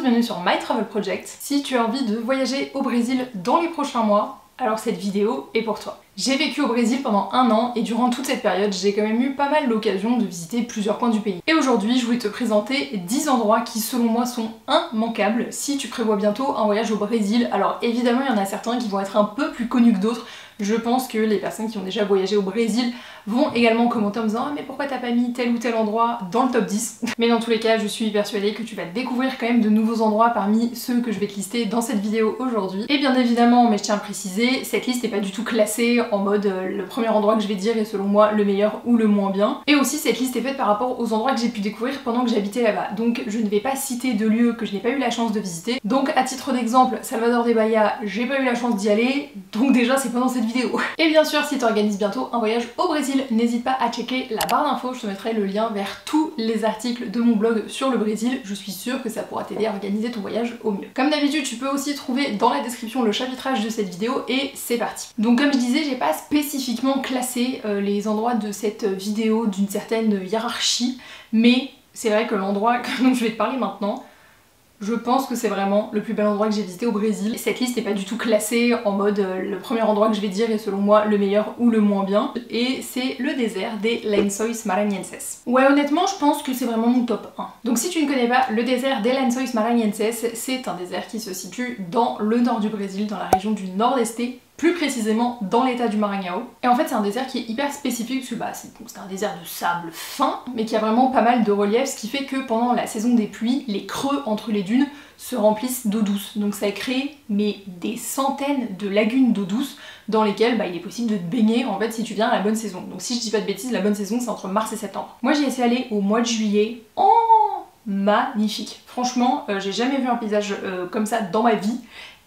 bienvenue sur My Travel Project. Si tu as envie de voyager au Brésil dans les prochains mois, alors cette vidéo est pour toi. J'ai vécu au Brésil pendant 1 an et durant toute cette période, j'ai quand même eu pas mal l'occasion de visiter plusieurs coins du pays. Et aujourd'hui, je voulais te présenter 10 endroits qui selon moi sont immanquables si tu prévois bientôt un voyage au Brésil. Alors évidemment, il y en a certains qui vont être un peu plus connus que d'autres. Je pense que les personnes qui ont déjà voyagé au Brésil vont également commenter en me disant « Ah mais pourquoi t'as pas mis tel ou tel endroit dans le top 10 ?» Mais dans tous les cas, je suis persuadée que tu vas découvrir quand même de nouveaux endroits parmi ceux que je vais te lister dans cette vidéo aujourd'hui. Et bien évidemment, mais je tiens à préciser, cette liste n'est pas du tout classée en mode le premier endroit que je vais dire est selon moi le meilleur ou le moins bien. Et aussi cette liste est faite par rapport aux endroits que j'ai pu découvrir pendant que j'habitais là-bas. Donc je ne vais pas citer de lieux que je n'ai pas eu la chance de visiter. Donc à titre d'exemple, Salvador de Bahia, j'ai pas eu la chance d'y aller, donc déjà c'est pas dans cette vidéo. Et bien sûr, si tu organises bientôt un voyage au Brésil, n'hésite pas à checker la barre d'infos, je te mettrai le lien vers tous les articles de mon blog sur le Brésil, je suis sûre que ça pourra t'aider à organiser ton voyage au mieux. Comme d'habitude, tu peux aussi trouver dans la description le chapitrage de cette vidéo et c'est parti. Donc comme je disais, j'ai pas spécifiquement classé les endroits de cette vidéo d'une certaine hiérarchie, mais c'est vrai que l'endroit dont je vais te parler maintenant, je pense que c'est vraiment le plus bel endroit que j'ai visité au Brésil. Cette liste n'est pas du tout classée en mode le premier endroit que je vais dire est selon moi le meilleur ou le moins bien. Et c'est le désert des Lençóis Maranhenses. Ouais, honnêtement, je pense que c'est vraiment mon top 1. Donc si tu ne connais pas, le désert des Lençóis Maranhenses, c'est un désert qui se situe dans le nord du Brésil, dans la région du Nordeste, plus précisément dans l'état du Maranhão. Et en fait c'est un désert qui est hyper spécifique parce que bah, c'est un désert de sable fin mais qui a vraiment pas mal de relief, ce qui fait que pendant la saison des pluies, les creux entre les dunes se remplissent d'eau douce. Donc ça crée mais des centaines de lagunes d'eau douce dans lesquelles bah, il est possible de te baigner en fait si tu viens à la bonne saison. Donc si je dis pas de bêtises, la bonne saison c'est entre mars et septembre. Moi j'y étais allée au mois de juillet. Oh, magnifique. Franchement, j'ai jamais vu un paysage comme ça dans ma vie.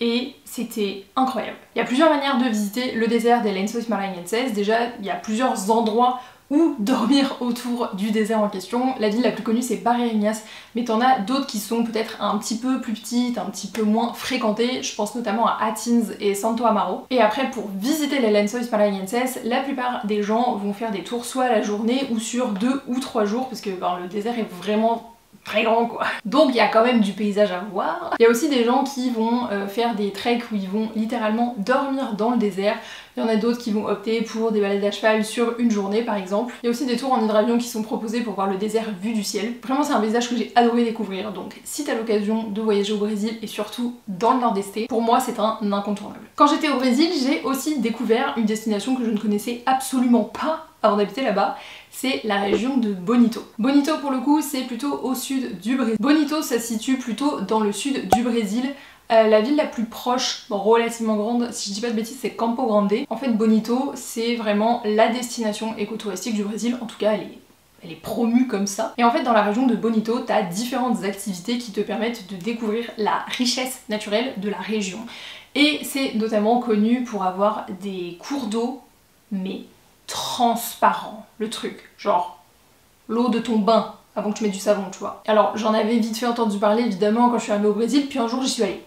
Et c'était incroyable. Il y a plusieurs manières de visiter le désert des Lençóis Maranhenses. Déjà, il y a plusieurs endroits où dormir autour du désert en question. La ville la plus connue c'est Barreirinhas, mais t'en as d'autres qui sont peut-être un petit peu plus petites, un petit peu moins fréquentées. Je pense notamment à Atins et Santo Amaro. Et après, pour visiter les Lençóis Maranhenses, la plupart des gens vont faire des tours soit à la journée ou sur 2 ou 3 jours, parce que le désert est vraiment très grand quoi. Donc il y a quand même du paysage à voir. Il y a aussi des gens qui vont faire des treks où ils vont littéralement dormir dans le désert. Il y en a d'autres qui vont opter pour des balades à cheval sur une journée par exemple. Il y a aussi des tours en hydravion qui sont proposés pour voir le désert vu du ciel. Vraiment c'est un paysage que j'ai adoré découvrir, donc si t'as l'occasion de voyager au Brésil et surtout dans le Nordeste, pour moi c'est un incontournable. Quand j'étais au Brésil, j'ai aussi découvert une destination que je ne connaissais absolument pas avant d'habiter là-bas, c'est la région de Bonito. Bonito pour le coup c'est plutôt au sud du Brésil. Bonito ça se situe plutôt dans le sud du Brésil. La ville la plus proche, relativement grande, si je dis pas de bêtises, c'est Campo Grande. En fait Bonito c'est vraiment la destination écotouristique du Brésil, en tout cas elle est promue comme ça. Et en fait dans la région de Bonito, t'as différentes activités qui te permettent de découvrir la richesse naturelle de la région. Et c'est notamment connu pour avoir des cours d'eau, mais transparent, le truc, genre l'eau de ton bain avant que tu mettes du savon, tu vois. Alors j'en avais vite fait entendu parler évidemment quand je suis arrivée au Brésil, puis un jour j'y suis allée.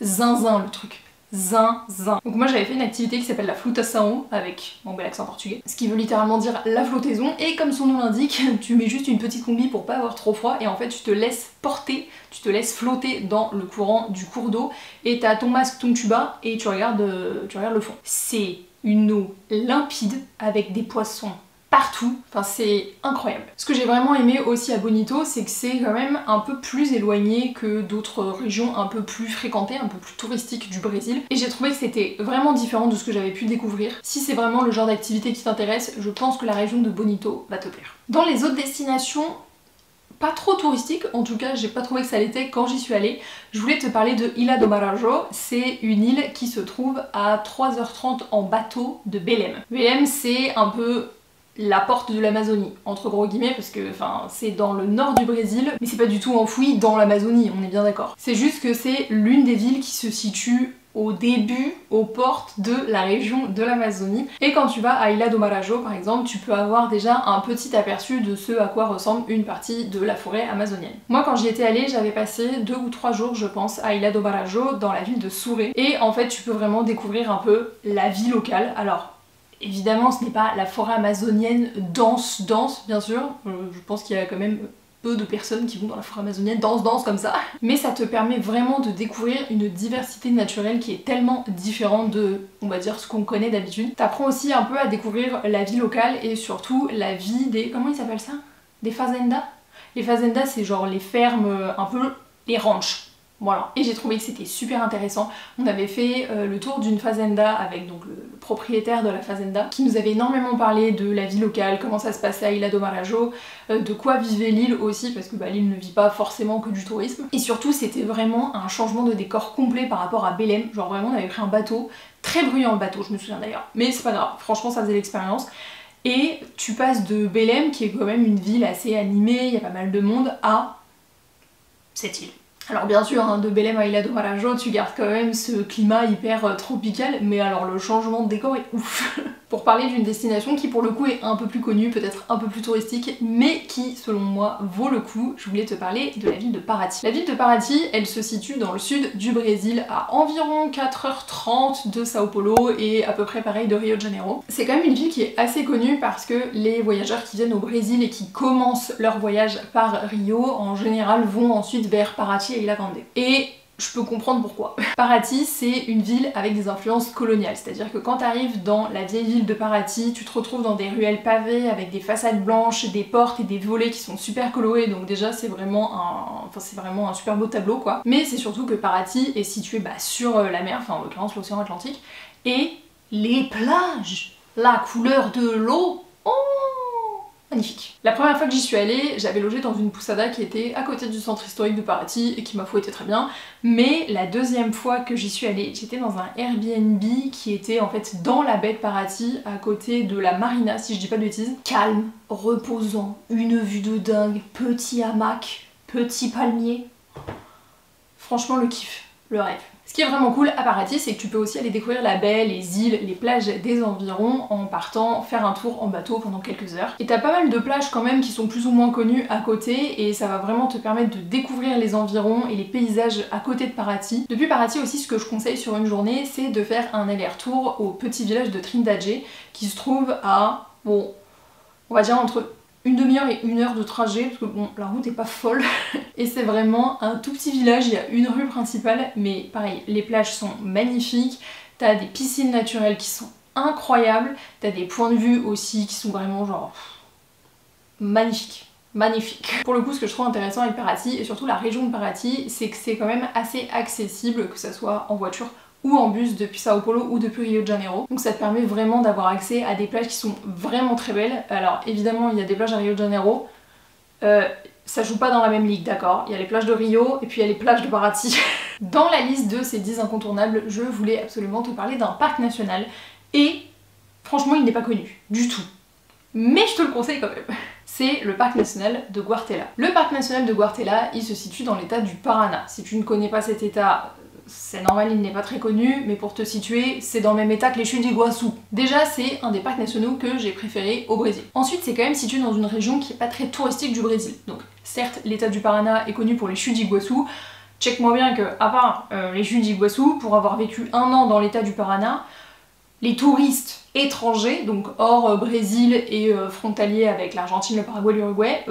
Zinzin le truc, zinzin. Donc moi j'avais fait une activité qui s'appelle la flotação avec mon bel accent portugais, ce qui veut littéralement dire la flottaison, et comme son nom l'indique, tu mets juste une petite combi pour pas avoir trop froid et en fait tu te laisses porter, tu te laisses flotter dans le courant du cours d'eau et t'as ton masque, ton tuba et tu regardes le fond. C'est une eau limpide avec des poissons partout, enfin c'est incroyable. Ce que j'ai vraiment aimé aussi à Bonito, c'est que c'est quand même un peu plus éloigné que d'autres régions un peu plus fréquentées, un peu plus touristiques du Brésil. Et j'ai trouvé que c'était vraiment différent de ce que j'avais pu découvrir. Si c'est vraiment le genre d'activité qui t'intéresse, je pense que la région de Bonito va te plaire. Dans les autres destinations, pas trop touristique, en tout cas j'ai pas trouvé que ça l'était quand j'y suis allée. Je voulais te parler de Ilha do Marajó, c'est une île qui se trouve à 3h30 en bateau de Belém. Belém c'est un peu la porte de l'Amazonie, entre gros guillemets, parce que c'est dans le nord du Brésil, mais c'est pas du tout enfoui dans l'Amazonie, on est bien d'accord. C'est juste que c'est l'une des villes qui se situe au début, aux portes de la région de l'Amazonie. Et quand tu vas à Ilha do Marajó par exemple, tu peux avoir déjà un petit aperçu de ce à quoi ressemble une partie de la forêt amazonienne. Moi quand j'y étais allée, j'avais passé 2 ou 3 jours je pense à Ilha do Marajó dans la ville de Suré. Et en fait tu peux vraiment découvrir un peu la vie locale. Alors évidemment ce n'est pas la forêt amazonienne dense bien sûr, je pense qu'il y a quand même peu de personnes qui vont dans la forêt amazonienne, danse comme ça. Mais ça te permet vraiment de découvrir une diversité naturelle qui est tellement différente de, on va dire, ce qu'on connaît d'habitude. T'apprends aussi un peu à découvrir la vie locale et surtout la vie des... comment ils s'appellent ça? Des fazendas? Les fazendas, c'est genre les fermes, un peu les ranchs. Voilà, et j'ai trouvé que c'était super intéressant. On avait fait le tour d'une fazenda avec donc le propriétaire de la fazenda qui nous avait énormément parlé de la vie locale, comment ça se passait à Ilha do Marajó, de quoi vivait l'île aussi, parce que l'île ne vit pas forcément que du tourisme. Et surtout, c'était vraiment un changement de décor complet par rapport à Belém. Genre vraiment, on avait pris un bateau, très bruyant le bateau, je me souviens d'ailleurs. Mais c'est pas grave, franchement, ça faisait l'expérience. Et tu passes de Belém, qui est quand même une ville assez animée, il y a pas mal de monde, à cette île. Alors bien sûr, hein, de Belém à Ilha do Marajó, tu gardes quand même ce climat hyper tropical, mais alors le changement de décor est ouf. Pour parler d'une destination qui pour le coup est un peu plus connue, peut-être un peu plus touristique, mais qui selon moi vaut le coup, je voulais te parler de la ville de Paraty. La ville de Paraty, elle se situe dans le sud du Brésil, à environ 4h30 de Sao Paulo et à peu près pareil de Rio de Janeiro. C'est quand même une ville qui est assez connue parce que les voyageurs qui viennent au Brésil et qui commencent leur voyage par Rio, en général vont ensuite vers Paraty et Ilha Grande. Et je peux comprendre pourquoi. Paraty, c'est une ville avec des influences coloniales, c'est-à-dire que quand tu arrives dans la vieille ville de Paraty, tu te retrouves dans des ruelles pavées avec des façades blanches, des portes et des volets qui sont super colorés, donc déjà c'est vraiment un super beau tableau quoi. Mais c'est surtout que Paraty est situé sur la mer, enfin en l'occurrence l'océan Atlantique, et les plages, la couleur de l'eau, oh magnifique. La première fois que j'y suis allée, j'avais logé dans une pousada qui était à côté du centre historique de Paraty et qui ma foi était très bien, mais la deuxième fois que j'y suis allée, j'étais dans un Airbnb qui était en fait dans la baie de Paraty, à côté de la marina si je dis pas de bêtises. Calme, reposant, une vue de dingue, petit hamac, petit palmier. Franchement le kiff, le rêve. Ce qui est vraiment cool à Paraty, c'est que tu peux aussi aller découvrir la baie, les îles, les plages des environs en partant faire un tour en bateau pendant quelques heures. Et t'as pas mal de plages quand même qui sont plus ou moins connues à côté et ça va vraiment te permettre de découvrir les environs et les paysages à côté de Paraty. Depuis Paraty aussi, ce que je conseille sur une journée, c'est de faire un aller-retour au petit village de Trindade qui se trouve à, bon, on va dire entre une demi-heure et une heure de trajet, parce que bon, la route est pas folle. Et c'est vraiment un tout petit village, il y a une rue principale, mais pareil, les plages sont magnifiques, t'as des piscines naturelles qui sont incroyables, t'as des points de vue aussi qui sont vraiment genre magnifiques. Magnifique. Pour le coup, ce que je trouve intéressant avec Paraty, et surtout la région de Paraty, c'est que c'est quand même assez accessible, que ça soit en voiture ou en bus depuis Sao Paulo ou depuis Rio de Janeiro. Donc ça te permet vraiment d'avoir accès à des plages qui sont vraiment très belles. Alors évidemment, il y a des plages à Rio de Janeiro, ça joue pas dans la même ligue, d'accord? Il y a les plages de Rio et puis il y a les plages de Paraty. Dans la liste de ces 10 incontournables, je voulais absolument te parler d'un parc national et franchement, il n'est pas connu du tout. Mais je te le conseille quand même. C'est le parc national de Guartela. Le parc national de Guartela, il se situe dans l'état du Paraná. Si tu ne connais pas cet état, c'est normal, il n'est pas très connu, mais pour te situer, c'est dans le même état que les chutes d'Iguaçu. Déjà, c'est un des parcs nationaux que j'ai préféré au Brésil. Ensuite, c'est quand même situé dans une région qui est pas très touristique du Brésil. Donc, certes, l'état du Paraná est connu pour les chutes d'Iguaçu. Check-moi bien que, à part les chutes d'Iguaçu, pour avoir vécu un an dans l'état du Paraná, les touristes étrangers, donc hors Brésil et frontaliers avec l'Argentine, le Paraguay, l'Uruguay,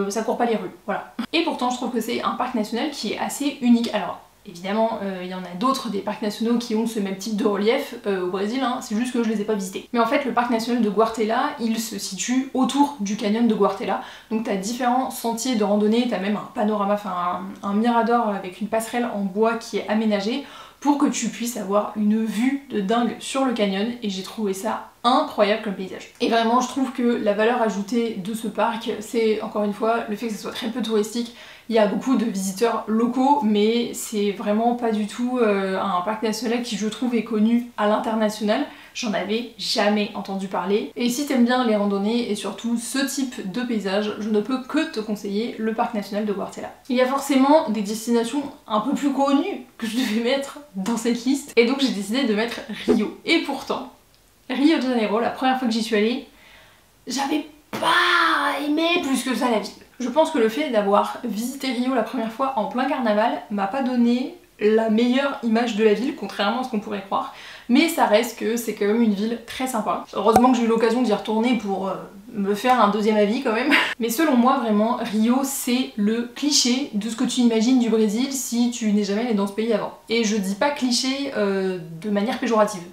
ça court pas les rues, voilà. Et pourtant, je trouve que c'est un parc national qui est assez unique. Alors, évidemment, il y en a d'autres des parcs nationaux qui ont ce même type de relief au Brésil, hein, c'est juste que je les ai pas visités. Mais en fait, le parc national de Guartela, il se situe autour du canyon de Guartela, donc t'as différents sentiers de randonnée, t'as même un panorama, enfin un mirador avec une passerelle en bois qui est aménagée pour que tu puisses avoir une vue de dingue sur le canyon, et j'ai trouvé ça incroyable comme paysage. Et vraiment, je trouve que la valeur ajoutée de ce parc, c'est encore une fois le fait que ce soit très peu touristique. Il y a beaucoup de visiteurs locaux, mais c'est vraiment pas du tout un parc national qui, je trouve, est connu à l'international. J'en avais jamais entendu parler. Et si t'aimes bien les randonnées et surtout ce type de paysage, je ne peux que te conseiller le parc national de Guartela. Il y a forcément des destinations un peu plus connues que je devais mettre dans cette liste, et donc j'ai décidé de mettre Rio. Et pourtant, Rio de Janeiro, la première fois que j'y suis allée, j'avais pas aimé plus que ça la ville. Je pense que le fait d'avoir visité Rio la première fois en plein carnaval m'a pas donné la meilleure image de la ville, contrairement à ce qu'on pourrait croire. Mais ça reste que c'est quand même une ville très sympa. Heureusement que j'ai eu l'occasion d'y retourner pour me faire un deuxième avis quand même. Mais selon moi, vraiment, Rio, c'est le cliché de ce que tu imagines du Brésil si tu n'es jamais allé dans ce pays avant. Et je dis pas cliché de manière péjorative.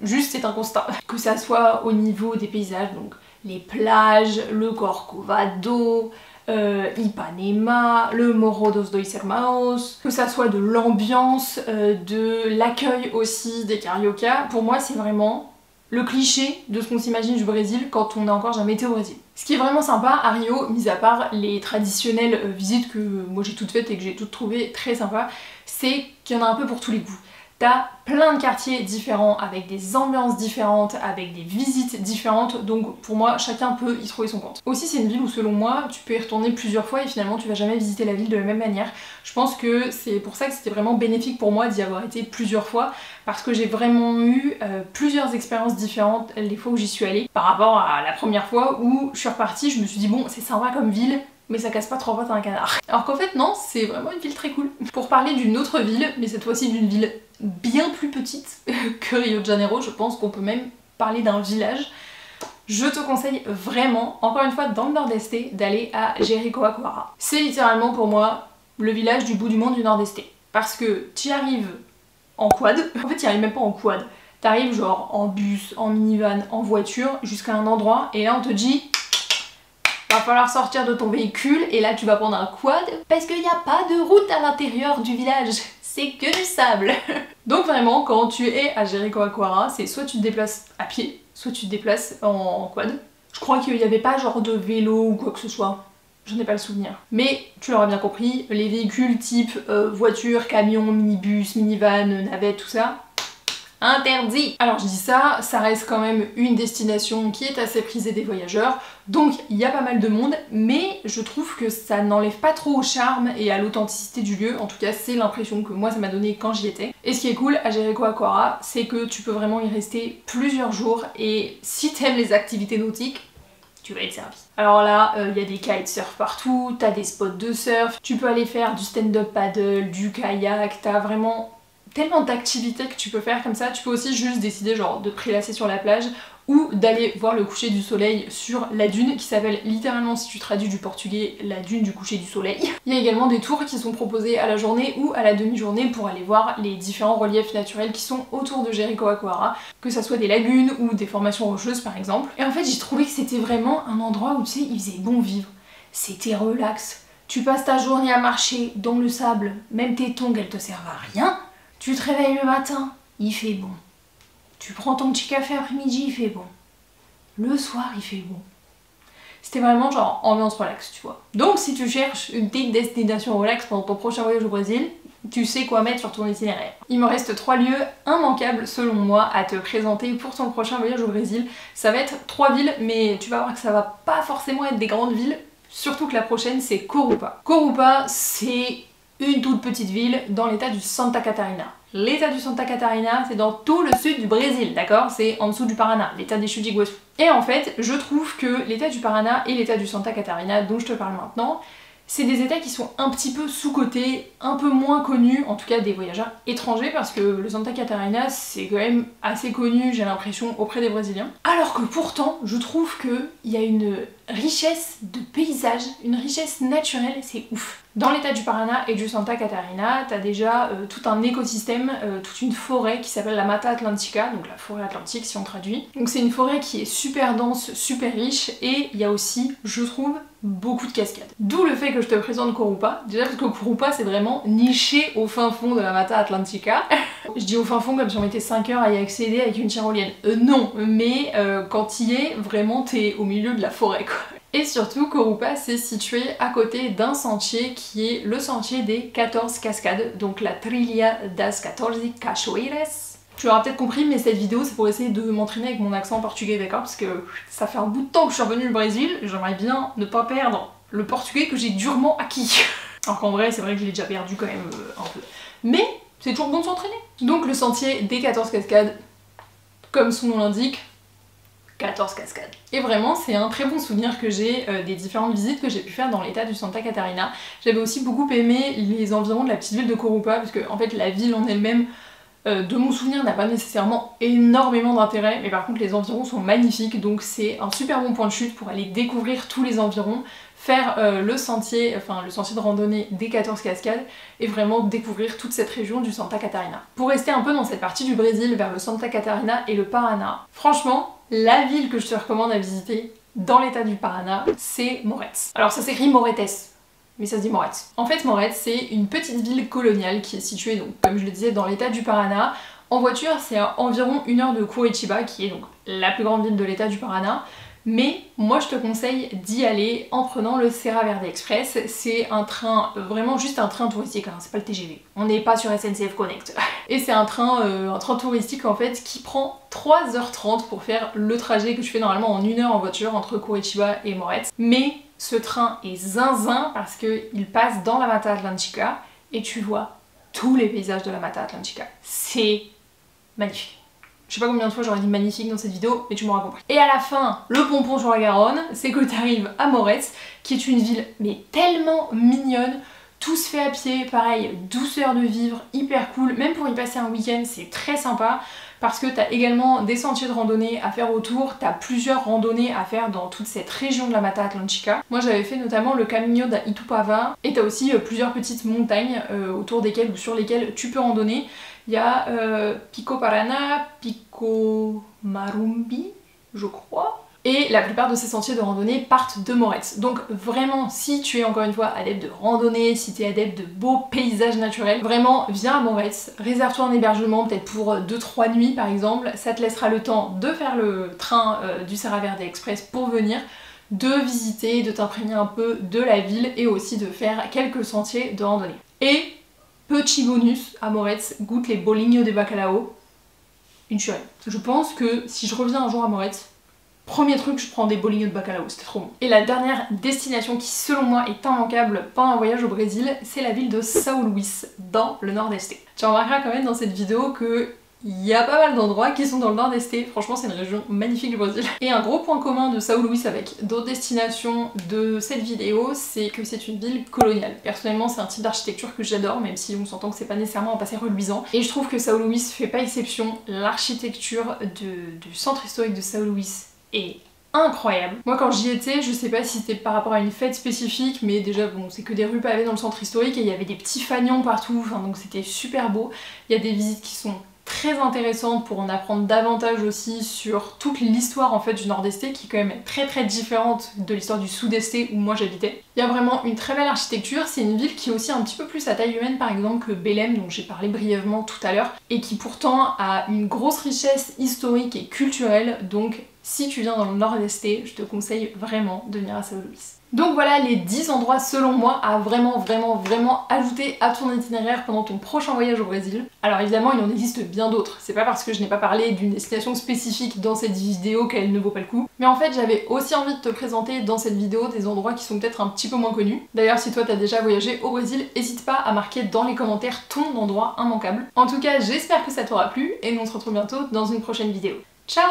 Juste, c'est un constat. Que ça soit au niveau des paysages, donc les plages, le Corcovado, Ipanema, le Morro dos Dois Irmãos, que ça soit de l'ambiance, de l'accueil aussi des cariocas, pour moi c'est vraiment le cliché de ce qu'on s'imagine du Brésil quand on n'a encore jamais été au Brésil. Ce qui est vraiment sympa à Rio, mis à part les traditionnelles visites que moi j'ai toutes faites et que j'ai toutes trouvées très sympas, c'est qu'il y en a un peu pour tous les goûts. T'as plein de quartiers différents, avec des ambiances différentes, avec des visites différentes, donc pour moi, chacun peut y trouver son compte. Aussi, c'est une ville où selon moi, tu peux y retourner plusieurs fois et finalement tu vas jamais visiter la ville de la même manière. Je pense que c'est pour ça que c'était vraiment bénéfique pour moi d'y avoir été plusieurs fois, parce que j'ai vraiment eu plusieurs expériences différentes les fois où j'y suis allée, par rapport à la première fois où je suis repartie, je me suis dit bon, c'est sympa comme ville, mais ça casse pas trois pattes à un canard. Alors qu'en fait non, c'est vraiment une ville très cool. Pour parler d'une autre ville, mais cette fois-ci d'une ville bien plus petite que Rio de Janeiro, je pense qu'on peut même parler d'un village. Je te conseille vraiment, encore une fois dans le Nord-Est, d'aller à Jericoacoara. C'est littéralement pour moi le village du bout du monde du Nord-Est. Parce que tu y arrives en quad, en fait tu y arrives même pas en quad, t'arrives genre en bus, en minivan, en voiture, jusqu'à un endroit, et là on te dit va falloir sortir de ton véhicule, et là tu vas prendre un quad, parce qu'il n'y a pas de route à l'intérieur du village. C'est que du sable. Donc vraiment, quand tu es à Jericoacoara, c'est soit tu te déplaces à pied, soit tu te déplaces en quad. Je crois qu'il n'y avait pas genre de vélo ou quoi que ce soit. J'en ai pas le souvenir. Mais tu l'auras bien compris, les véhicules type voiture, camion, minibus, minivan, navette, tout ça, interdit. Alors je dis ça, ça reste quand même une destination qui est assez prisée des voyageurs, donc il y a pas mal de monde, mais je trouve que ça n'enlève pas trop au charme et à l'authenticité du lieu, en tout cas c'est l'impression que moi ça m'a donné quand j'y étais. Et ce qui est cool à Jericoacoara, c'est que tu peux vraiment y rester plusieurs jours, et si t'aimes les activités nautiques, tu vas être servi. Alors là, il y a des kitesurf partout, t'as des spots de surf, tu peux aller faire du stand-up paddle, du kayak, t'as vraiment tellement d'activités que tu peux faire comme ça. Tu peux aussi juste décider genre de te prélasser sur la plage ou d'aller voir le coucher du soleil sur la dune, qui s'appelle littéralement, si tu traduis du portugais, la dune du coucher du soleil. Il y a également des tours qui sont proposés à la journée ou à la demi-journée pour aller voir les différents reliefs naturels qui sont autour de Jericoacoara, que ça soit des lagunes ou des formations rocheuses par exemple. Et en fait j'ai trouvé que c'était vraiment un endroit où tu sais, il faisait bon vivre, c'était relax. Tu passes ta journée à marcher dans le sable, même tes tongs elles te servent à rien. Tu te réveilles le matin, il fait bon. Tu prends ton petit café après-midi, il fait bon. Le soir, il fait bon. C'était vraiment genre ambiance relax, tu vois. Donc si tu cherches une petite destination relax pendant ton prochain voyage au Brésil, tu sais quoi mettre sur ton itinéraire. Il me reste 3 lieux immanquables selon moi à te présenter pour ton prochain voyage au Brésil. Ça va être 3 villes, mais tu vas voir que ça va pas forcément être des grandes villes. Surtout que la prochaine c'est Corupa. Corupa c'est une toute petite ville dans l'état du Santa Catarina. L'état du Santa Catarina, c'est dans tout le sud du Brésil, d'accord? C'est en dessous du Paraná, l'état des chutes d'Iguaçu. Et en fait, je trouve que l'état du Paraná et l'état du Santa Catarina, dont je te parle maintenant, c'est des états qui sont un petit peu sous-cotés, un peu moins connus, en tout cas des voyageurs étrangers, parce que le Santa Catarina, c'est quand même assez connu, j'ai l'impression, auprès des Brésiliens. Alors que pourtant, je trouve qu'il y a une richesse de paysages, une richesse naturelle, c'est ouf. Dans l'état du Paraná et du Santa Catarina, t'as déjà tout un écosystème, toute une forêt qui s'appelle la Mata Atlântica, donc la forêt atlantique si on traduit. Donc c'est une forêt qui est super dense, super riche, et il y a aussi, je trouve, beaucoup de cascades. D'où le fait que je te présente Corupa, déjà parce que Corupa c'est vraiment niché au fin fond de la Mata Atlântica. Je dis au fin fond comme si on mettait 5 heures à y accéder avec une tyrolienne. Non, mais quand t'y es, vraiment t'es au milieu de la forêt quoi. Et surtout, Corupa c'est situé à côté d'un sentier qui est le sentier des 14 cascades, donc la Trilha das 14 Cachoeiras. Tu l'auras peut-être compris, mais cette vidéo c'est pour essayer de m'entraîner avec mon accent portugais, d'accord? Parce que ça fait un bout de temps que je suis revenue au Brésil, j'aimerais bien ne pas perdre le portugais que j'ai durement acquis. Alors qu'en vrai, c'est vrai que je l'ai déjà perdu quand même un peu. Mais c'est toujours bon de s'entraîner. Donc le sentier des 14 cascades, comme son nom l'indique, 14 cascades. Et vraiment, c'est un très bon souvenir que j'ai des différentes visites que j'ai pu faire dans l'état du Santa Catarina. J'avais aussi beaucoup aimé les environs de la petite ville de Corupa, parce que en fait la ville en elle-même, de mon souvenir, n'a pas nécessairement énormément d'intérêt, mais par contre les environs sont magnifiques, donc c'est un super bon point de chute pour aller découvrir tous les environs, faire le sentier de randonnée des 14 cascades et vraiment découvrir toute cette région du Santa Catarina. Pour rester un peu dans cette partie du Brésil vers le Santa Catarina et le Paraná, franchement, la ville que je te recommande à visiter dans l'état du Paraná, c'est Morets. Alors ça s'écrit Moretes, mais ça se dit Morets. En fait, Morets, c'est une petite ville coloniale qui est située, donc, comme je le disais, dans l'état du Paraná. En voiture, c'est à environ 1 heure de Curitiba, qui est donc la plus grande ville de l'état du Paraná. Mais moi je te conseille d'y aller en prenant le Serra Verde Express. C'est un train, vraiment juste un train touristique, hein, c'est pas le TGV. On n'est pas sur SNCF Connect. Et c'est un train touristique en fait qui prend 3h30 pour faire le trajet que je fais normalement en 1 heure en voiture entre Curitiba et Morets. Mais ce train est zinzin parce qu'il passe dans la Mata Atlântica et tu vois tous les paysages de la Mata Atlântica. C'est magnifique. Je sais pas combien de fois j'aurais dit magnifique dans cette vidéo, mais tu m'auras compris. Et à la fin, le pompon sur la Garonne, c'est que tu arrives à Morets, qui est une ville mais tellement mignonne. Tout se fait à pied, pareil, douceur de vivre, hyper cool. Même pour y passer un week-end, c'est très sympa parce que t'as également des sentiers de randonnée à faire autour, t'as plusieurs randonnées à faire dans toute cette région de la Mata Atlântica. Moi j'avais fait notamment le Caminho da Itupava et t'as aussi plusieurs petites montagnes autour desquelles ou sur lesquelles tu peux randonner. Il y a Pico Paraná, Pico Marumbi, je crois. Et la plupart de ces sentiers de randonnée partent de Morets. Donc vraiment, si tu es encore une fois adepte de randonnée, si tu es adepte de beaux paysages naturels, vraiment viens à Morets, réserve-toi un hébergement peut-être pour 2-3 nuits par exemple, ça te laissera le temps de faire le train du Serra Verde Express pour venir, de visiter, de t'imprégner un peu de la ville et aussi de faire quelques sentiers de randonnée. Et petit bonus, à Morets, goûte les bolinhos de bacalao, une tuerie. Je pense que si je reviens un jour à Morets, premier truc, je prends des bolinhos de bacalao, c'était trop bon. Et la dernière destination qui selon moi est immanquable pendant un voyage au Brésil, c'est la ville de São Luís, dans le Nord-Est. Tu remarqueras quand même dans cette vidéo que il y a pas mal d'endroits qui sont dans le Nord-Est, franchement c'est une région magnifique du Brésil. Et un gros point commun de São Luís avec d'autres destinations de cette vidéo, c'est que c'est une ville coloniale. Personnellement c'est un type d'architecture que j'adore, même si on s'entend que c'est pas nécessairement un passé reluisant. Et je trouve que São Luís fait pas exception, l'architecture du centre historique de São Luís est incroyable. Moi quand j'y étais, je sais pas si c'était par rapport à une fête spécifique, mais déjà bon c'est que des rues pavées dans le centre historique et il y avait des petits fanions partout, enfin donc c'était super beau. Il y a des visites qui sont très intéressantes pour en apprendre davantage aussi sur toute l'histoire en fait du Nord-Est qui est quand même très différente de l'histoire du Sud-Est où moi j'habitais. Il y a vraiment une très belle architecture, c'est une ville qui est aussi un petit peu plus à taille humaine par exemple que Belém dont j'ai parlé brièvement tout à l'heure et qui pourtant a une grosse richesse historique et culturelle, donc si tu viens dans le Nord-Est, je te conseille vraiment de venir à São Luís. Donc voilà les 10 endroits selon moi à vraiment ajouter à ton itinéraire pendant ton prochain voyage au Brésil. Alors évidemment il en existe bien d'autres, c'est pas parce que je n'ai pas parlé d'une destination spécifique dans cette vidéo qu'elle ne vaut pas le coup. Mais en fait j'avais aussi envie de te présenter dans cette vidéo des endroits qui sont peut-être un petit peu moins connus. D'ailleurs si toi t'as déjà voyagé au Brésil, n'hésite pas à marquer dans les commentaires ton endroit immanquable. En tout cas j'espère que ça t'aura plu et nous on se retrouve bientôt dans une prochaine vidéo. Ciao!